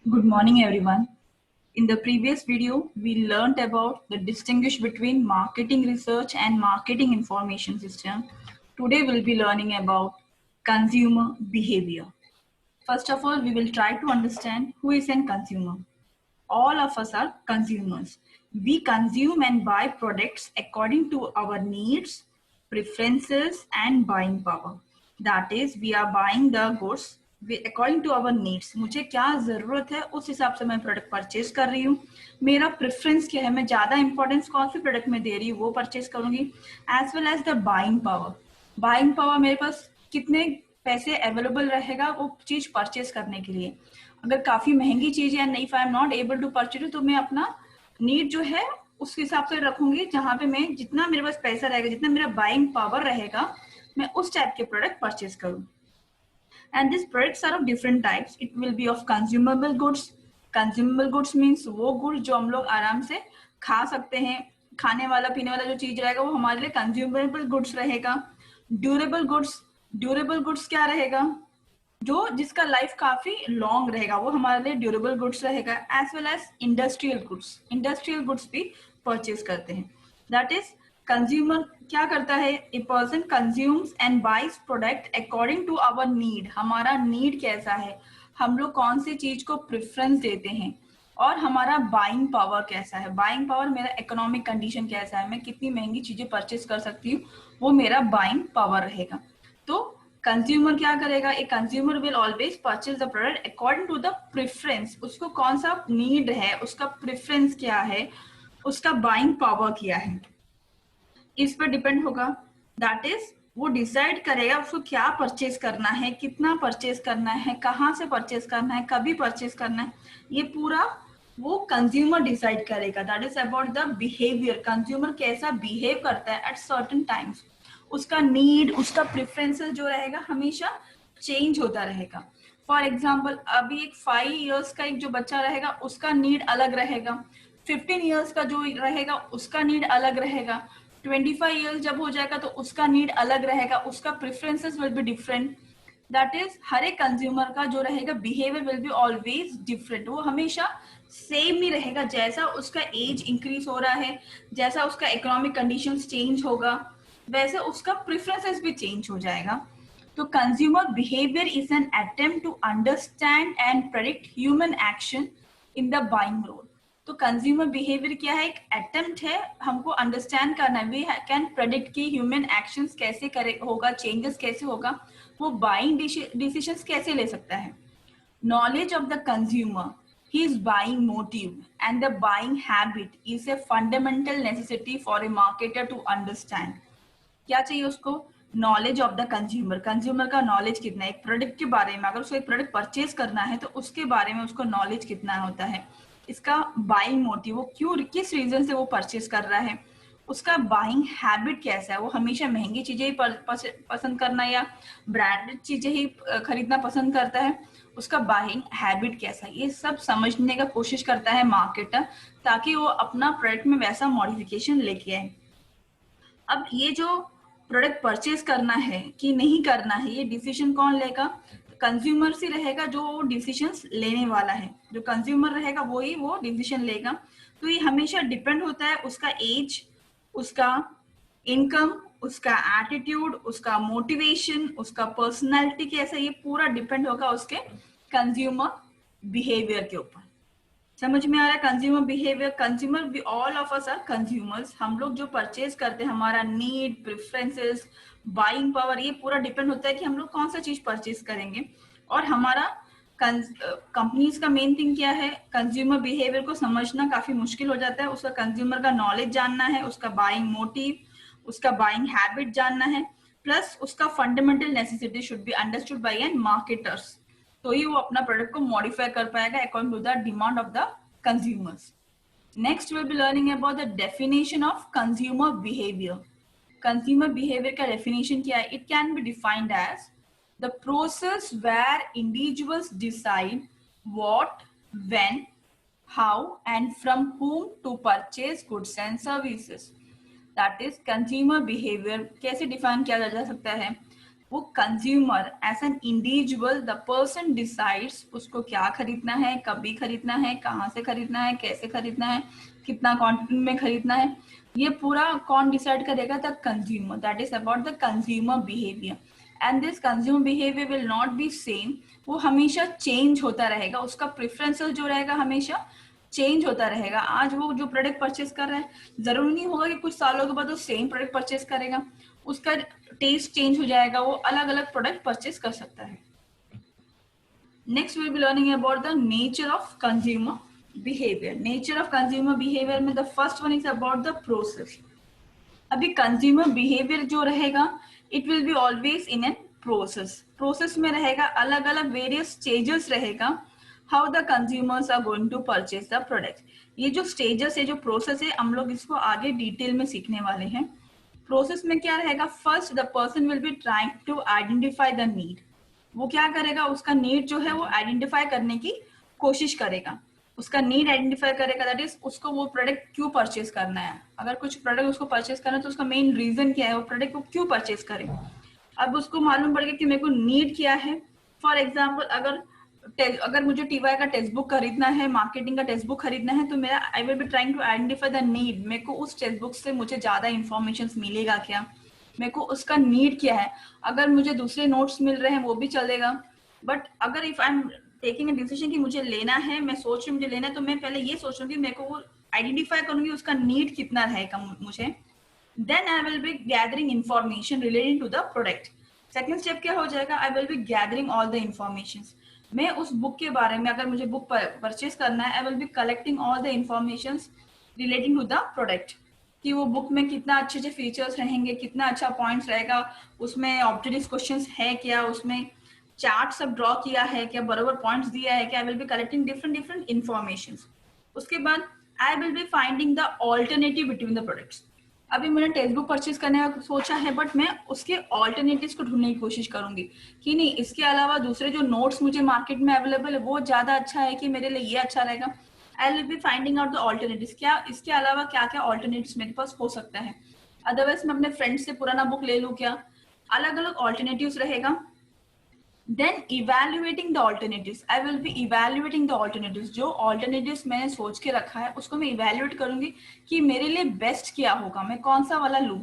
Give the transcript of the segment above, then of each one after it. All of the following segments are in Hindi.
Good morning, everyone. In the previous video, we learned about the distinguish between marketing research and marketing information system. Today, we'll be learning about consumer behavior. First of all, we will try to understand who is a consumer. All of us are consumers. We consume and buy products according to our needs, preferences, and buying power. That is, we are buying the goods according to our needs. मुझे क्या जरूरत है उस हिसाब से मैं प्रोडक्ट परचेज कर रही हूँ. मेरा प्रेफरेंस क्या है, मैं ज्यादा इंपॉर्टेंस कौन से प्रोडक्ट में दे रही हूँ वो परचेज करूंगी. As well as the buying power. Buying power मेरे पास कितने पैसे अवेलेबल रहेगा वो चीज परचेज करने के लिए. अगर काफी महंगी चीज है, नहीं, I am not able to purchase, तो मैं अपना नीड जो है उस हिसाब से रखूंगी, जहां पे मैं जितना मेरे पास पैसा रहेगा, जितना मेरा बाइंग पावर रहेगा, मैं उस टाइप के प्रोडक्ट परचेज करूँ. And this products are of different types. It will be of consumable goods. Consumable goods means वो गुड्स जो हम लोग आराम से खा सकते हैं. खाने वाला पीने वाला जो चीज रहेगा वो हमारे लिए कंज्यूमेबल गुड्स रहेगा. Durable goods. ड्यूरेबल गुड्स क्या रहेगा, जो जिसका लाइफ काफी लॉन्ग रहेगा, वो हमारे लिए ड्यूरेबल गुड्स रहेगा. As well as industrial goods. Industrial goods भी परचेज करते हैं. दैट इज कंज्यूमर क्या करता है, a person consumes and buys product according to our need. हमारा नीड कैसा है, हम लोग कौन सी चीज को प्रेफरेंस देते हैं, और हमारा बाइंग पावर कैसा है. बाइंग पावर मेरा इकोनॉमिक कंडीशन कैसा है, मैं कितनी महंगी चीजें परचेज कर सकती हूँ, वो मेरा बाइंग पावर रहेगा. तो कंज्यूमर क्या करेगा, एक consumer will always purchase the product according to the preference. उसको कौन सा नीड है, उसका प्रेफरेंस क्या है, उसका बाइंग पावर क्या है, इस पर डिपेंड होगा. दैट इज वो डिसाइड करेगा उसको क्या परचेज करना है, कितना परचेज करना है, कहाँ से परचेज करना है, कभी परचेज करना है. ये पूरा वो कंज्यूमर डिसाइड करेगा. That is about the behaviour. Consumer कैसा बिहेव करता है एट सर्टेन टाइम्स. उसका नीड, उसका प्रेफरेंसेस जो रहेगा हमेशा चेंज होता रहेगा. फॉर एग्जाम्पल, अभी एक 5 इयर्स का एक जो बच्चा रहेगा उसका नीड अलग रहेगा. 15 इयर्स का जो रहेगा उसका नीड अलग रहेगा. 25 इयर्स जब हो जाएगा तो उसका नीड अलग रहेगा, उसका preferences will be different. That is हर एक कंज्यूमर का जो रहेगा behaviour will be always different. वो हमेशा सेम नहीं रहेगा. जैसा उसका एज इंक्रीज हो रहा है, जैसा उसका इकोनॉमिक कंडीशंस चेंज होगा, वैसे उसका प्रेफरेंसेस भी चेंज हो जाएगा. तो consumer behaviour is an attempt to understand and predict human action in the buying role. तो कंज्यूमर बिहेवियर क्या है, एक अटेम्प्ट है हमको अंडरस्टैंड करना. वी कैन प्रेडिक्ट कि ह्यूमन एक्शंस कैसे करे होगा, चेंजेस कैसे होगा, वो बाइंग डिसीजंस कैसे ले सकता है. Knowledge of the consumer, his buying motive and the buying habit is a fundamental necessity for a marketer to understand. क्या चाहिए उसको, knowledge of the consumer. Consumer का नॉलेज कितना है एक प्रोडक्ट के बारे में. अगर उसको एक प्रोडक्ट परचेज करना है तो उसके बारे में उसको नॉलेज कितना होता है. इसका बाइंग मोटिव, वो क्यों, किस रीजन से वो परचेज कर रहा है. उसका बाइंग हैबिट कैसा है, वो हमेशा महंगी चीजें ही पसंद करना या ब्रांडेड चीजें ही खरीदना पसंद करता है. उसका बाइंग हैबिट कैसा है, ये सब समझने का कोशिश करता है मार्केटर, ताकि वो अपना प्रोडक्ट में वैसा मॉडिफिकेशन लेके आए. अब ये जो प्रोडक्ट परचेज करना है कि नहीं करना है, ये डिसीजन कौन लेगा, कंज्यूमर से रहेगा. जो डिसीजंस लेने वाला है, जो कंज्यूमर रहेगा वो ही वो डिसीजन लेगा. तो ये हमेशा डिपेंड होता है उसका एज, उसका इनकम, उसका एटीट्यूड, उसका मोटिवेशन, उसका पर्सनैलिटी कैसा, ये पूरा डिपेंड होगा उसके कंज्यूमर बिहेवियर के ऊपर. समझ में आ रहा है consumer behaviour. Consumer, all of us are consumers. हम लोग जो परचेज करते हैं, हमारा नीड, प्रेफरेंसेस, बाइंग पावर, ये पूरा डिपेंड होता है कि हम लोग कौन सा चीज परचेज करेंगे. और हमारा कंपनीज का मेन थिंग क्या है, कंज्यूमर बिहेवियर को समझना काफी मुश्किल हो जाता है. उसका कंज्यूमर का नॉलेज जानना है, उसका बाइंग मोटिव, उसका बाइंग हैबिट जानना है, प्लस उसका fundamental necessity should be understood by an marketers. तो ही वो अपना प्रोडक्ट को मॉडिफाई कर पाएगा according to the demand of the consumers. Next will be learning about the definition of consumer behaviour. Consumer behaviour का डेफिनेशन क्या है, it can be defined as the process where individuals decide what, when, how and from whom to purchase goods and services. That is consumer behaviour कैसे डिफाइन किया जा सकता है. वो consumer as an individual the person decides उसको क्या खरीदना है, कभी खरीदना है, कहाँ से खरीदना है, कैसे खरीदना है, कितना क्वांटिटी में खरीदना है, ये पूरा कौन डिसाइड करेगा? The consumer. That is about the consumer behaviour. And this consumer behaviour will not be same. वो हमेशा चेंज होता रहेगा, उसका प्रेफरेंसेस जो रहेगा हमेशा चेंज होता रहेगा. आज वो जो प्रोडक्ट परचेज कर रहा है, जरूरी नहीं होगा कि कुछ सालों के बाद वो सेम प्रोडक्ट परचेज करेगा. उसका टेस्ट चेंज हो जाएगा, वो अलग अलग प्रोडक्ट परचेज कर सकता है. Next will be learning about the nature of consumer behaviour. Nature of consumer behaviour में the first one is about the process. अभी कंज्यूमर बिहेवियर जो रहेगा, it will be always in an process. Process में रहेगा, अलग अलग वेरियस स्टेजेस रहेगा, how the consumers are going to purchase the product. ये जो स्टेजेस है, जो प्रोसेस है, हम लोग इसको आगे डिटेल में सीखने वाले हैं. प्रोसेस में क्या रहेगा? First the person will be trying to identify the need. वो क्या करेगा? उसका नीड जो है वो आइडेंटिफाई करने की कोशिश करेगा. उसका नीड आइडेंटिफाई करेगा, दैट इज उसको वो प्रोडक्ट क्यों परचेज करना है. अगर कुछ प्रोडक्ट उसको परचेज करना है तो उसका मेन रीजन क्या है, वो प्रोडक्ट को क्यों परचेज करे. अब उसको मालूम पड़ गया कि मेरे को नीड क्या है. फॉर एग्जाम्पल, अगर मुझे टीवाई का टेक्स्ट बुक खरीदना है, मार्केटिंग का टेक्स्ट बुक खरीदना है, तो मेरा I will be trying to identify the need. मेरे को उस टेक्स्ट बुक से मुझे ज्यादा इन्फॉर्मेशन मिलेगा क्या, मेरे को उसका नीड क्या है. अगर मुझे दूसरे नोट्स मिल रहे हैं वो भी चलेगा, बट अगर if I am taking a decision कि मुझे लेना है, मैं सोच रही हूँ मुझे लेना है, तो मैं पहले ये सोचूंगी, मेरे को वो आइडेंटिफाई करूंगी उसका नीड कितना रहेगा मुझे. Then I will be gathering information related to the product. Second step क्या हो जाएगा? I will be gathering all the information. मैं उस बुक के बारे में, अगर मुझे बुक परचेज करना है, I will be collecting all the information relating to the product, कि वो बुक में कितना अच्छे अच्छे फीचर्स रहेंगे, कितना अच्छा पॉइंट्स रहेगा, उसमें ऑब्जेक्टिव क्वेश्चंस है क्या, उसमें चार्ट सब ड्रॉ किया है क्या, बराबर पॉइंट्स दिया है क्या. आई will be collecting different different information. उसके बाद I will be finding the alternative between the products. अभी मैंने टेक्स्ट बुक परचेज करने का सोचा है, बट मैं उसके ऑल्टरनेटिव्स को ढूंढने की कोशिश करूंगी कि नहीं, इसके अलावा दूसरे जो नोट्स मुझे मार्केट में अवेलेबल है वो ज्यादा अच्छा है कि मेरे लिए ये अच्छा रहेगा. आई will be finding out the alternatives. क्या इसके अलावा क्या क्या ऑल्टरनेटिव्स मेरे पास हो सकता है. अदरवाइज मैं अपने फ्रेंड से पुराना बुक ले लूं क्या. अलग अलग ऑल्टरनेटिव्स रहेगा. Then evaluating the alternatives. I will be evaluating the alternatives. जो alternatives मैंने सोच के रखा है उसको मैं evaluate करूंगी कि मेरे लिए best क्या होगा, मैं कौन सा वाला लूं,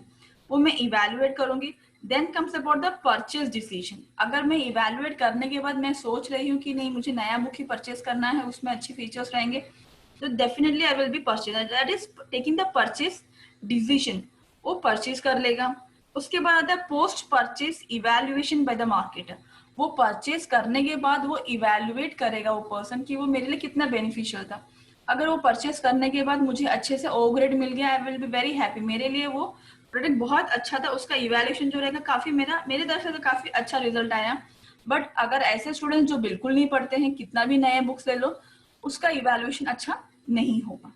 वो मैं evaluate करूंगी. Then comes about the purchase decision. अगर मैं evaluate करने के बाद मैं सोच रही हूँ कि नहीं, मुझे नया बुक ही परचेज करना है, उसमें अच्छे फीचर्स रहेंगे, तो definitely I will be purchase. That is taking the purchase decision. वो परचेज कर लेगा. उसके बाद आता है post purchase evaluation by the marketer. वो परचेज करने के बाद वो इवेल्युएट करेगा वो पर्सन कि वो मेरे लिए कितना बेनिफिशियल था. अगर वो परचेज करने के बाद मुझे अच्छे से ओ ग्रेड मिल गया, आई विल बी वेरी हैप्पी, मेरे लिए वो प्रोडक्ट बहुत अच्छा था, उसका इवेल्युएशन जो रहेगा काफी मेरे तरफ से तो काफी अच्छा रिजल्ट आया. बट अगर ऐसे स्टूडेंट जो बिल्कुल नहीं पढ़ते हैं, कितना भी नए बुक्स ले लो, उसका इवेल्युएशन अच्छा नहीं होगा.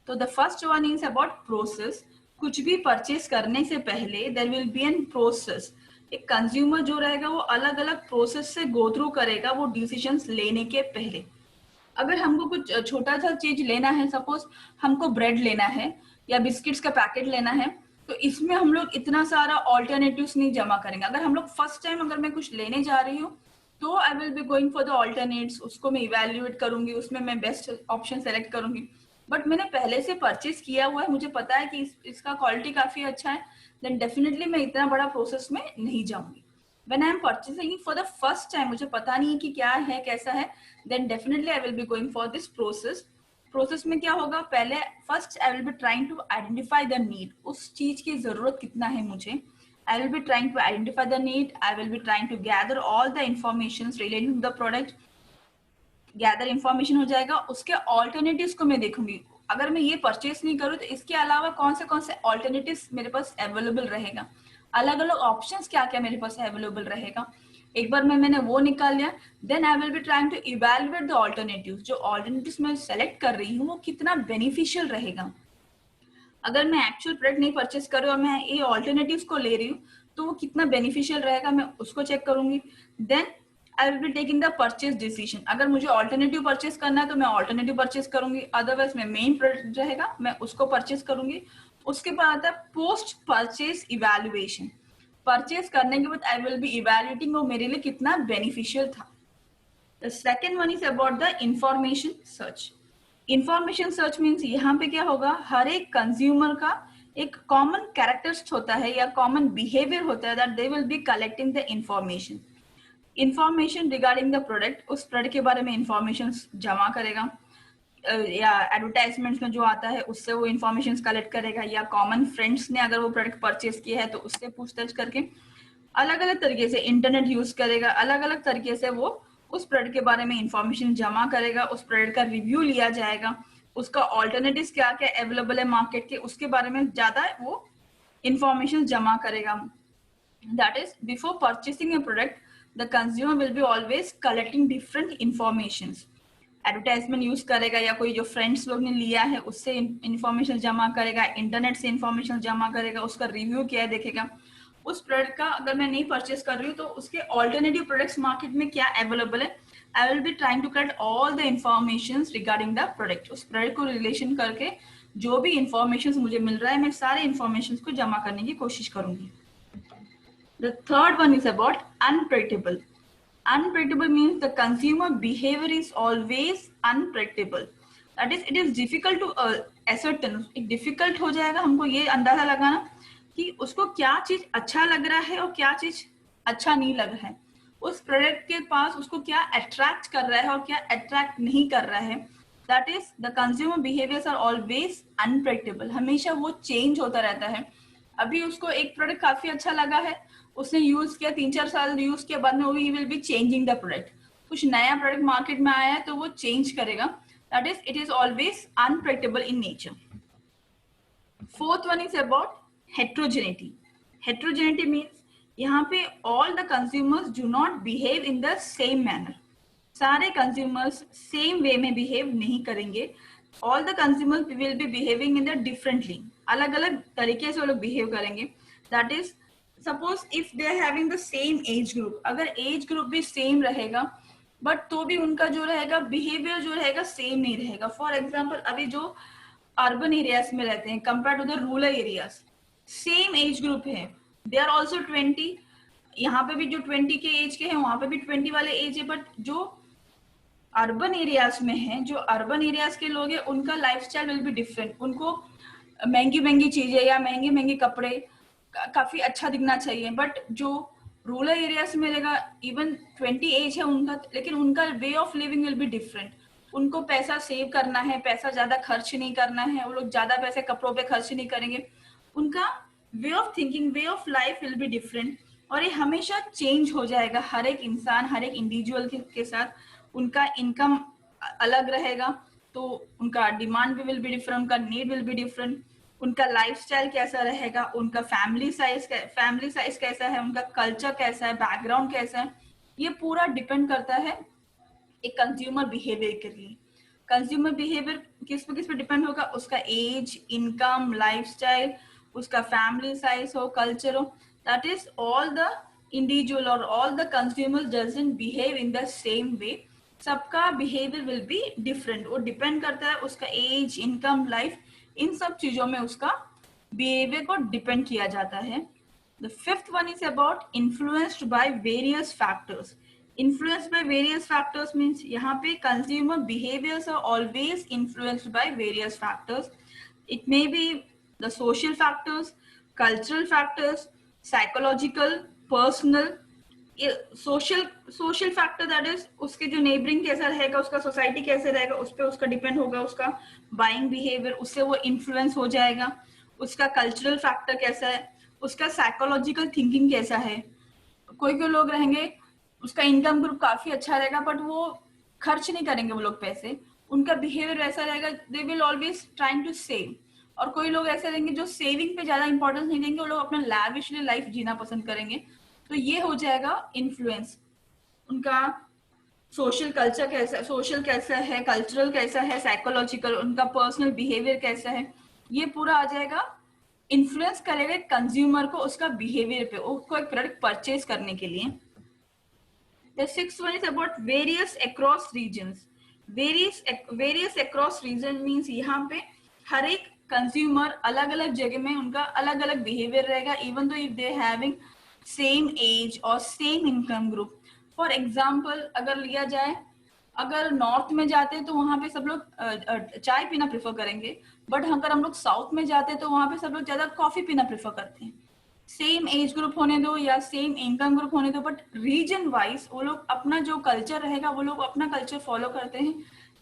तो the first one is about process. कुछ भी परचेज करने से पहले there will be an process. एक कंज्यूमर जो रहेगा वो अलग अलग प्रोसेस से गो थ्रू करेगा वो डिसीजंस लेने के पहले. अगर हमको कुछ छोटा सा चीज लेना है, सपोज हमको ब्रेड लेना है या बिस्किट्स का पैकेट लेना है, तो इसमें हम लोग इतना सारा ऑल्टरनेटिव्स नहीं जमा करेंगे. अगर हम लोग फर्स्ट टाइम अगर मैं कुछ लेने जा रही हूँ, तो आई will be going for the alternates. उसको मैं इवेल्युएट करूंगी, उसमें मैं बेस्ट ऑप्शन सेलेक्ट करूंगी. बट मैंने पहले से परचेज किया हुआ है, मुझे पता है कि इसका क्वालिटी काफी अच्छा है, देन डेफिनेटली मैं इतना बड़ा प्रोसेस में नहीं जाऊंगी. When I am purchasing for the first time, मुझे पता नहीं है कि क्या है कैसा है, then definitely I will be going for this process. Process में क्या होगा, पहले first I will be trying to identify the need. उस चीज की जरूरत कितना है मुझे. I will be trying to identify the need. I will be trying to gather all the informations relating to the product. Gather information हो जाएगा. उसके ऑल्टरनेटिव्स को मैं देखूंगी. अगर मैं ये परचेस नहीं करूँ तो इसके अलावा कौन से ऑल्टरनेटिव्स मेरे पास अवेलेबल रहेगा, अलग अलग ऑप्शंस क्या क्या मेरे पास अवेलेबल रहेगा. एक बार मैंने वो निकाल लिया, then I will be trying to evaluate the alternatives. जो ऑल्टरनेटिव्स मैं सेलेक्ट कर रही हूँ वो कितना बेनिफिशियल रहेगा. अगर मैं एक्चुअल प्रोडक्ट नहीं परचेस कर रही हूँ और मैं ये ऑल्टरनेटिव्स को ले रही हूँ, तो वो कितना बेनिफिशियल रहेगा, मैं उसको चेक करूंगी. Then I will be taking the purchase decision. अगर मुझे ऑल्टरनेटिव परचेज करना है तो मैं ऑल्टरनेटिव परचेज करूंगी, अदरवाइज मैं मेन प्रोडक्ट रहेगा मैं उसको परचेज करूंगी. उसके बाद आता है पोस्ट परचेज इवेल्युएशन. परचेज करने के बाद आई विल बी इवेल्युएटिंग वो मेरे लिए कितना बेनिफिशियल था। The second one is about the information search. Information search means यहाँ पे क्या होगा, हर एक कंज्यूमर का एक कॉमन कैरेक्टरिस्ट होता है या कॉमन बिहेवियर होता है, that they will be collecting the information regarding the product. उस प्रोडक्ट के बारे में इंफॉर्मेशन जमा करेगा, या एडवर्टाइजमेंट्स में जो आता है उससे वो इन्फॉर्मेशन कलेक्ट करेगा, या कॉमन फ्रेंड्स ने अगर वो प्रोडक्ट परचेज किया है तो उससे पूछताछ करके अलग अलग तरीके से इंटरनेट यूज करेगा, अलग अलग तरीके से वो उस प्रोडक्ट के बारे में इंफॉर्मेशन जमा करेगा, उस प्रोडक्ट का रिव्यू लिया जाएगा, उसका ऑल्टरनेटिव क्या क्या अवेलेबल है मार्केट के उसके बारे में ज्यादा वो इंफॉर्मेशन जमा करेगा। That is before purchasing A product the consumer will be always collecting different information. Advertisement use करेगा या कोई जो फ्रेंड्स लोग ने लिया है उससे इंफॉर्मेशन जमा करेगा, इंटरनेट से इंफॉर्मेशन जमा करेगा, उसका रिव्यू क्या है देखेगा, उस प्रोडक्ट का अगर मैं नहीं परचेस कर रही हूँ तो उसके ऑल्टरनेटिव प्रोडक्ट्स मार्केट में क्या अवेलेबल है। I will be trying to collect all the information regarding the product. उस प्रोडक्ट को रिलेशन करके जो भी इंफॉर्मेशन मुझे मिल रहा है मैं सारे इंफॉर्मेशन को जमा करने की कोशिश करूंगी। The third one is about unpredictable. Unpredictable means the consumer behavior is always unpredictable. That is, it is difficult to ascertain. एक difficult हो जाएगा हमको ये अंदाजा लगाना कि उसको क्या चीज अच्छा लग रहा है और क्या चीज अच्छा नहीं लग रहा है, उस प्रोडक्ट के पास उसको क्या अट्रैक्ट कर रहा है और क्या अट्रैक्ट नहीं कर रहा है। That is the consumer behaviours are always unpredictable, हमेशा वो चेंज होता रहता है। अभी उसको एक प्रोडक्ट काफी अच्छा लगा है, उसने यूज किया, 3-4 साल यूज किया, बाद में वो will be changing the product. कुछ नया प्रोडक्ट मार्केट में आया है तो वो चेंज करेगा। That is it is always unpredictable in nature. Fourth one is about heterogeneity. Heterogeneity means यहाँ पे all the consumers do not behave in the same manner. सारे कंज्यूमर्स सेम वे में बिहेव नहीं करेंगे। All the consumers will be behaving in the differently, अलग अलग तरीके से वो लोग बिहेव करेंगे। That is suppose if they are having the same age group, अगर एज ग्रुप भी सेम रहेगा बट तो भी उनका जो रहेगा बिहेवियर जो रहेगा सेम नहीं रहेगा। फॉर एग्जाम्पल अभी जो अर्बन एरियाज में रहते हैं compare to the rural areas, same age group है, दे आर ऑल्सो 20, यहाँ पे भी जो 20 के एज के हैं वहां पे भी 20 वाले एज है, बट जो अर्बन एरियाज में है, जो अर्बन एरियाज के लोग हैं उनका लाइफस्टाइल विल बी डिफरेंट। उनको महंगी महंगी चीजें या महंगे महंगे कपड़े काफी अच्छा दिखना चाहिए, बट जो रूरल एरियाज में रहेगा इवन 20 एज है उनका, लेकिन उनका way of living will be different. उनको पैसा सेव करना है, पैसा ज्यादा खर्च नहीं करना है, वो लोग ज्यादा पैसे कपड़ों पे खर्च नहीं करेंगे। उनका way of thinking, way of life will be different, और ये हमेशा चेंज हो जाएगा। हर एक इंसान, हर एक इंडिविजुअल के साथ उनका इनकम अलग रहेगा तो उनका डिमांड भी विल बी डिफरेंट, उनका नीड विल बी डिफरेंट, उनका लाइफस्टाइल कैसा रहेगा, उनका फैमिली साइज कैसा है, उनका कल्चर कैसा है, बैकग्राउंड कैसा है, ये पूरा डिपेंड करता है एक कंज्यूमर बिहेवियर के लिए। कंज्यूमर बिहेवियर किस पे डिपेंड होगा, उसका एज, इनकम, लाइफस्टाइल, उसका फैमिली साइज हो, कल्चर हो। That is all the individual और all the consumer doesn't behave in the same way. सबका बिहेवियर विल बी डिफरेंट, वो डिपेंड करता है उसका एज, इनकम, लाइफ, इन सब चीजों में उसका बिहेवियर को डिपेंड किया जाता है। The fifth one is about influenced by various factors. Influenced by various factors means यहाँ पे consumer behaviours are always influenced by various factors. It may be the social factors, cultural factors, psychological, personal. Social factor that is उसके जो नेबरिंग कैसा रहेगा, उसका सोसाइटी कैसे रहेगा, उस पर उसका डिपेंड होगा उसका बाइंग बिहेवियर, उससे वो इन्फ्लुएंस हो जाएगा। उसका कल्चरल फैक्टर कैसा है, उसका साइकोलॉजिकल थिंकिंग कैसा है। कोई कोई लोग रहेंगे उसका इनकम ग्रुप काफी अच्छा रहेगा बट वो खर्च नहीं करेंगे, वो लोग पैसे, उनका बिहेवियर वैसा रहेगा, they will always trying to save. और कोई लोग ऐसे रहेंगे जो सेविंग पे ज्यादा इंपॉर्टेंस नहीं देंगे, वो लोग अपना लैविशली लाइफ जीना पसंद करेंगे। तो ये हो जाएगा इन्फ्लुएंस। उनका सोशल कल्चर कैसा है, सोशल कैसा है, कल्चरल कैसा है, साइकोलॉजिकल, उनका पर्सनल बिहेवियर कैसा है, ये पूरा आ जाएगा। इन्फ्लुएंस करेगा कंज्यूमर को उसका बिहेवियर पे, उसको एक प्रोडक्ट परचेज करने के लिए। The sixth one is about various across regions. Various across region means यहाँ पे हर एक कंज्यूमर अलग अलग जगह में उनका अलग अलग बिहेवियर रहेगा, even though if they having same age और same income group. For example अगर लिया जाए, अगर नॉर्थ में जाते हैं तो वहां पे सब लोग चाय पीना प्रेफर करेंगे, बट अगर हम लोग साउथ में जाते हैं तो वहां पे सब लोग ज्यादा कॉफी पीना प्रेफर करते हैं। सेम एज ग्रुप होने दो या सेम इनकम ग्रुप होने दो, बट रीजन वाइज वो लोग अपना जो कल्चर रहेगा वो लोग अपना कल्चर फॉलो करते हैं।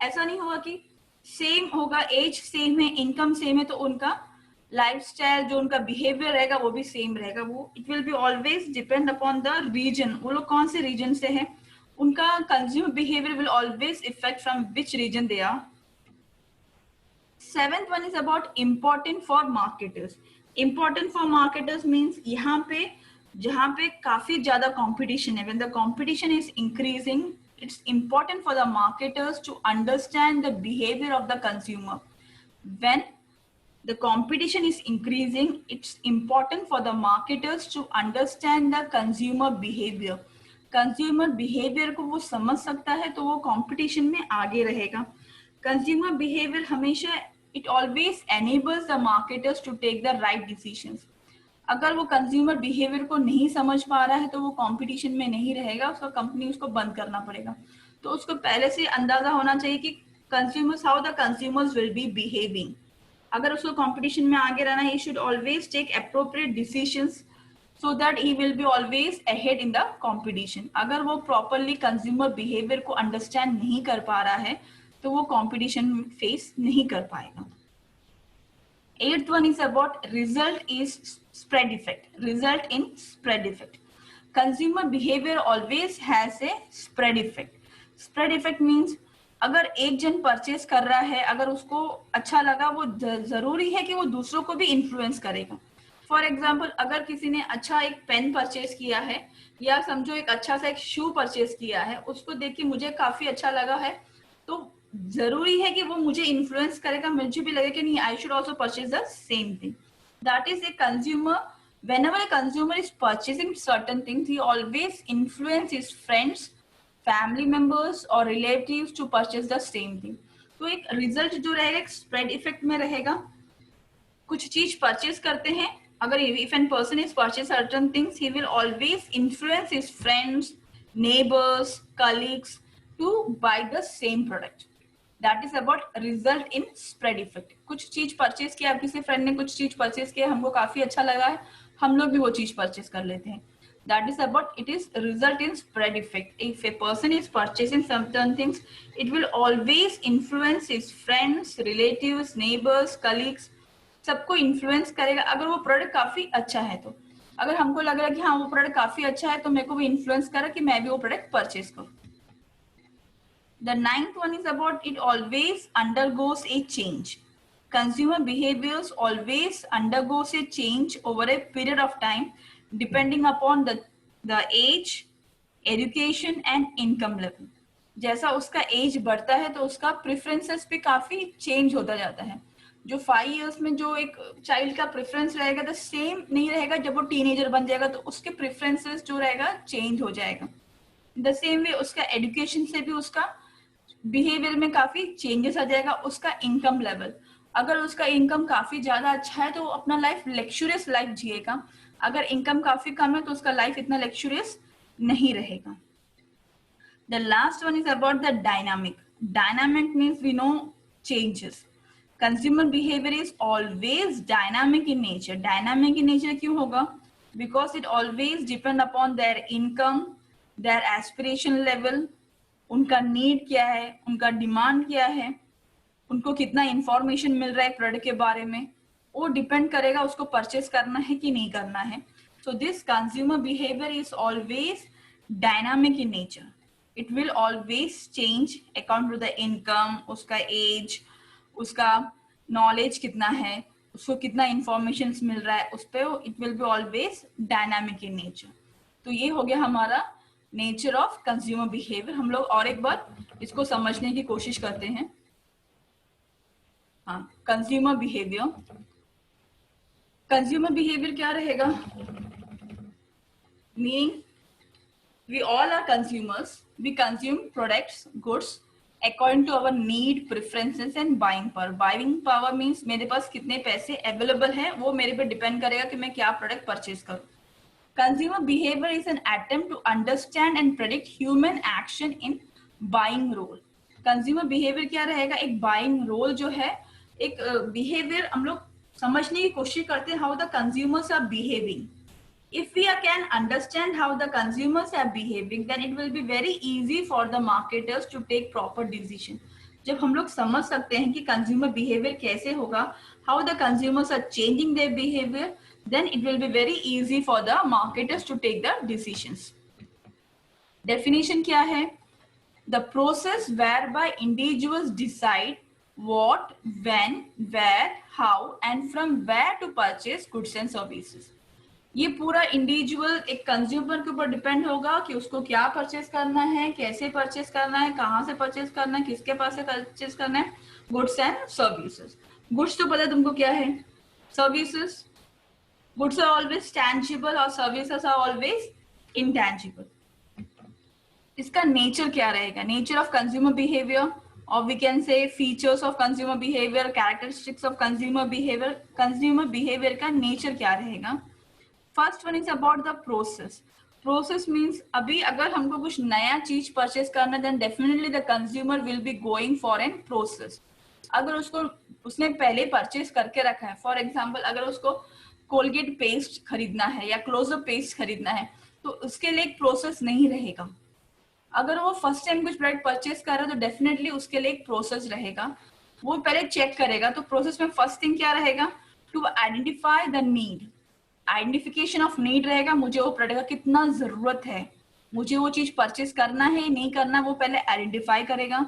ऐसा नहीं होगा कि सेम होगा, एज सेम है, इनकम सेम है, तो उनका लाइफस्टाइल जो उनका बिहेवियर रहेगा वो भी सेम रहेगा। वो it will be always depend upon the region, वो लोग कौन से रीजन से है, उनका consumer behaviour will always effect from which region they are. Seventh one is about important for marketers. Important for marketers means यहाँ पे जहाँ पे काफी ज्यादा कंपटीशन है, when the competition is increasing, it's important for the marketers to understand the behavior of the consumer. When the competition is increasing, it's important for the marketers to understand the consumer behavior. Consumer behaviour को वो समझ सकता है तो वो कंपटीशन में आगे रहेगा। कंज्यूमर बिहेवियर हमेशा it always enables the marketers to take the right decisions. अगर वो कंज्यूमर बिहेवियर को नहीं समझ पा रहा है तो वो कंपटीशन में नहीं रहेगा, उसका कंपनी उसको बंद करना पड़ेगा। तो उसको पहले से अंदाजा होना चाहिए कि consumers, how the consumers will be behaving. अगर उसको कंपटीशन में आगे रहना है, he should always take appropriate decisions so that he will be always ahead in the competition. अगर वो properly consumer behavior को understand नहीं कर पा रहा है तो वो competition face नहीं कर पाएगा। Eighth one is about result is spread effect. Result in spread effect. Consumer behavior always has a spread effect. Spread effect means अगर एक जन परचेस कर रहा है, अगर उसको अच्छा लगा, वो जरूरी है कि वो दूसरों को भी इन्फ्लुएंस करेगा। फॉर एग्जाम्पल अगर किसी ने अच्छा एक पेन परचेस किया है या समझो एक अच्छा सा एक शू परचेस किया है, उसको देख के मुझे काफी अच्छा लगा है, तो जरूरी है कि वो मुझे इन्फ्लुएंस करेगा, मुझे भी लगे कि नहीं, I should also purchase the same thing. That is a consumer, whenever a consumer is purchasing certain things, he always influence his friends, family members और relatives to purchase the same thing. तो एक रिजल्ट जो रहेगा एक स्प्रेड इफेक्ट में रहेगा। कुछ चीज परचेज करते हैं, अगर if an person is purchase certain things, he will always influence his friends, neighbours, colleagues to buy the same product. That is about result in spread effect. कुछ चीज परचेज किया, किसी फ्रेंड ने कुछ चीज परचेज किया, हमको काफी अच्छा लगा है, हम लोग भी वो चीज परचेज कर लेते हैं। That is about, it is result in spread effect. If a person is purchasing certain things, it will always influence his friends, relatives, neighbors, colleagues, सबको influence करेगा। अगर वो प्रोडक्ट काफी अच्छा है तो, अगर हमको लग रहा है कि हाँ वो प्रोडक्ट काफी अच्छा है तो मेरे को भी influence करा कि मैं भी वो प्रोडक्ट परचेज करूँ। The ninth one is about, it always undergoes a change. Consumer behaviors always undergoes a change over a period of time depending upon the age, education and income level. जैसा उसका एज बढ़ता है तो उसका प्रेफरेंसेस भी काफी चेंज होता जाता है। जो 5 इयर्स में जो एक चाइल्ड का प्रेफरेंस रहेगा तो सेम नहीं रहेगा, जब वो टीनेजर बन जाएगा तो उसके प्रेफरेंसेस जो रहेगा चेंज हो जाएगा। द सेम वे उसका एजुकेशन से भी उसका बिहेवियर में काफी चेंजेस आ जाएगा। उसका इनकम लेवल, अगर उसका इनकम काफी ज्यादा अच्छा है तो वो अपना लाइफ लग्जूरियस लाइफ जिएगा, अगर इनकम काफी कम है तो उसका लाइफ इतना लग्जूरियस नहीं रहेगा। The last one is about the dynamic. Dynamic means we know changes. Consumer behaviour is always dynamic in nature. Dynamic in nature क्यों होगा? Because it always depend upon their income, their aspiration level, उनका नीड क्या है, उनका डिमांड क्या है, उनको कितना इंफॉर्मेशन मिल रहा है प्रोडक्ट के बारे में, वो डिपेंड करेगा उसको परचेस करना है कि नहीं करना है। So this consumer behaviour is always dynamic in nature. It will always change according to the income, उसका एज, उसका नॉलेज कितना है, उसको कितना इंफॉर्मेशन मिल रहा है, उस पर it will be always dynamic in nature. तो ये हो गया हमारा नेचर ऑफ कंज्यूमर बिहेवियर। हम लोग और एक बार इसको समझने की कोशिश करते हैं। हाँ, कंज्यूमर बिहेवियर। कंज्यूमर बिहेवियर क्या रहेगा? Meaning we all are consumers, we consume products, goods according to our need, preferences and buying power. Buying power means मेरे पास कितने पैसे अवेलेबल है, वो मेरे पे डिपेंड करेगा कि मैं क्या प्रोडक्ट परचेज करूँ। Consumer behavior is an attempt to understand and predict human action in buying role. Consumer behavior क्या रहेगा? एक buying role जो है, एक behavior हम लोग समझने की कोशिश करते हैं how the consumers are behaving. If we can understand how the consumers are behaving, then it will be very easy for the marketers to take proper decision. जब हम लोग समझ सकते हैं कि consumer behavior कैसे होगा, how the consumers are changing their behavior, then it will be very easy for the marketers to take the decisions. Definition क्या है? The process whereby individuals decide what, when, where, how and from where to purchase goods and services. ये पूरा इंडिविजुअल एक कंज्यूमर के ऊपर डिपेंड होगा कि उसको क्या परचेस करना है, कैसे परचेस करना है, कहाँ से परचेस करना है, किसके पास से परचेस करना है. Goods and services. गुड्स तो पता है तुमको क्या है. Services, goods are always tangible और सर्विसेज आर ऑलवेज इनटैंजिबल. इसका नेचर क्या रहेगा? Nature of consumer behaviour, or we can say features of consumer behavior, characteristics of consumer behavior. consumer behavior का nature क्या रहेगा? First one is about the process. Process means अभी अगर हमको कुछ नया चीज परचेस करना है, then definitely the consumer will be going for an process. अगर उसको उसने पहले परचेस करके रखा है, फॉर एग्जांपल अगर उसको कोलगेट पेस्ट खरीदना है या क्लोजअप पेस्ट खरीदना है, तो उसके लिए एक प्रोसेस नहीं रहेगा. अगर वो फर्स्ट टाइम कुछ प्रोडक्ट परचेस कर रहा है तो डेफिनेटली उसके लिए एक प्रोसेस रहेगा. वो पहले चेक करेगा. तो प्रोसेस में फर्स्ट थिंग क्या रहेगा? To identify the need. Identification of need रहेगा. मुझे वो प्रोडक्ट का कितना जरूरत है, मुझे वो चीज परचेस करना है नहीं करना, वो पहले आइडेंटिफाई करेगा.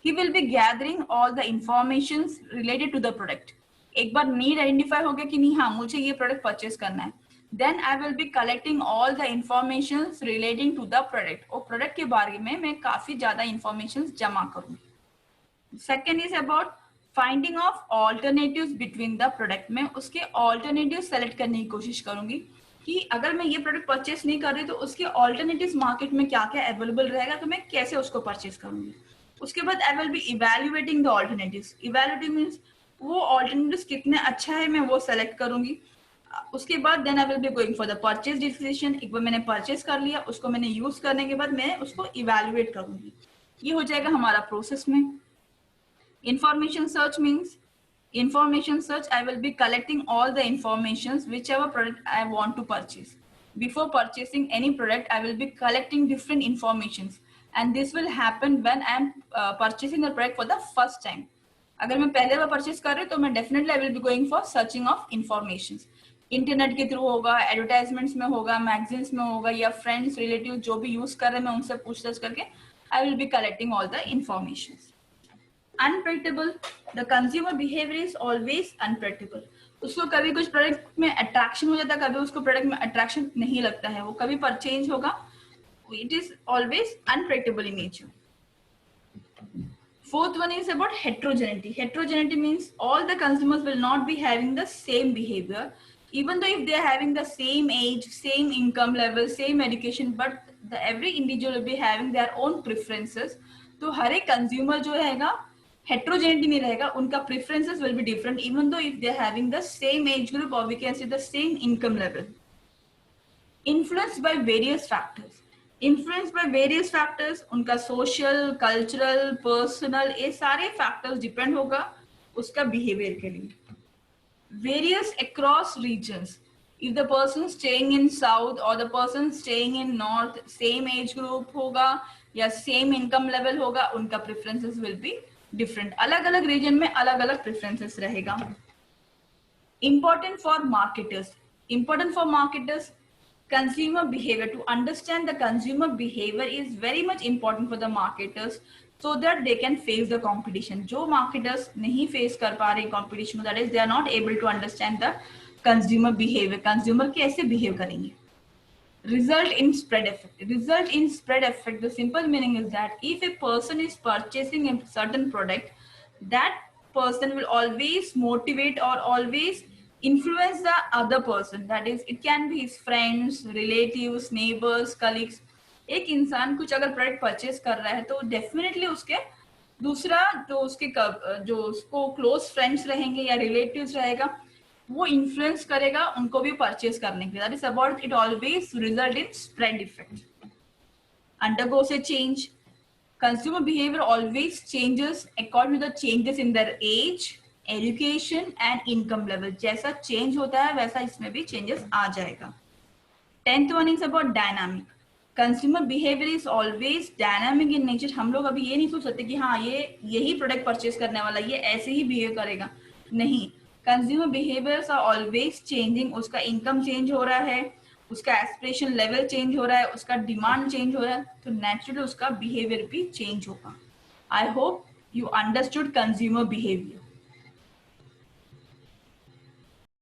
He will be gathering all the information related to the product. एक बार नीड आइडेंटिफाई हो गया कि नहीं, हाँ मुझे ये प्रोडक्ट परचेस करना है, then I will be collecting all the information relating to the product. और प्रोडक्ट के बारे में मैं काफी ज्यादा इंफॉर्मेशन जमा करूंगी. Second is about finding of alternatives between the product. में उसके ऑल्टरनेटिव सेलेक्ट करने की कोशिश करूंगी कि अगर मैं ये प्रोडक्ट परचेस नहीं कर रही तो उसके ऑल्टरनेटिव्स मार्केट में क्या क्या अवेलेबल रहेगा, तो मैं कैसे उसको परचेस करूंगी. उसके बाद I will be evaluating the alternatives. Evaluating means वो ऑल्टरनेटिव्स कितने अच्छा है मैं वो सेलेक्ट करूंगी. उसके बाद then I will be going for the purchase decision. एक बार मैंने परचेस कर लिया, उसको मैंने यूज करने के बाद मैं उसको इवेल्युएट करूंगी. ये हो जाएगा हमारा प्रोसेस में. Information search means information search. I will be collecting all the informations whichever product I want to purchase. Before purchasing any product, I will be collecting different informations, and this will happen when I am purchasing the product for the first time. अगर मैं पहले बार परचेस कर रही हूँ तो मैं definitely I will be going for searching of information. Internet के थ्रू होगा, एडवर्टाइजमेंट्स में होगा, मैगजीन्स में होगा, या फ्रेंड्स रिलेटिव जो भी यूज कर रहे हैं मैं उनसे पूछताछ करके आई will be collecting all the information. Unpredictable. The consumer behaviour is always unpredictable. उसको कभी कुछ प्रोडक्ट में अट्रैक्शन हो जाता है, कभी उसको प्रोडक्ट में अट्रैक्शन नहीं लगता है, वो कभी परचेंज होगा. It is always unpredictable in nature. Fourth one is about heterogeneity. Heterogeneity means all the consumers will not be having the same behavior, even though if they are having the same age, same income level, same education, but every individual will be having their own preferences. तो हर एक consumer जो रहेगा heterogeneity नहीं रहेगा, उनका preferences will be different, even though if they are having the same age group or we can say the same income level. Influenced by various factors. Influence by various factors. उनका सोशल, कल्चरल, पर्सनल, ये सारे फैक्टर्स डिपेंड होगा उसका बिहेवियर के लिए. Various across regions. If the person staying in south और the person staying in north, same age group होगा या सेम इनकम लेवल होगा, उनका प्रेफरेंसेस विल बी डिफरेंट. अलग अलग रीजन में अलग अलग प्रेफरेंसेस रहेगा. Important for marketers. Important for marketers, consumer behavior. To understand the consumer behavior is very much important for the marketers so that they can face the competition. जो marketers नहीं face कर पा रहे competition, that is they are not able to understand the consumer behavior. consumer कैसे behave करेंगे. Result in spread effect. Result in spread effect, the simple meaning is that if a person is purchasing a certain product, that person will always motivate or always influence the other person. That is, it can be his friends, relatives, neighbors, colleagues. एक इंसान कुछ अगर प्रोडक्ट परचेस कर रहा है तो डेफिनेटली उसके दूसरा जो उसके जो उसको क्लोज फ्रेंड्स रहेंगे या रिलेटिव्स रहेगा, वो इन्फ्लुएंस करेगा उनको भी परचेज करने के लिए. That is about it always result in spread effect. Undergoes a change. Consumer behavior always changes according to the changes in their age, education and income level. जैसा change होता है वैसा इसमें भी changes आ जाएगा. 10th one is about dynamic. Consumer behavior is always dynamic in nature. हम लोग अभी ये नहीं सोच सकते कि हाँ ये यही प्रोडक्ट परचेज करने वाला ये ऐसे ही बिहेव करेगा. नहीं, consumer behaviours are always changing. उसका इनकम चेंज हो रहा है, उसका एस्पिरेशन लेवल चेंज हो रहा है, उसका डिमांड चेंज हो रहा है, तो नेचुरली उसका बिहेवियर भी चेंज होगा. I hope you understood consumer behaviour.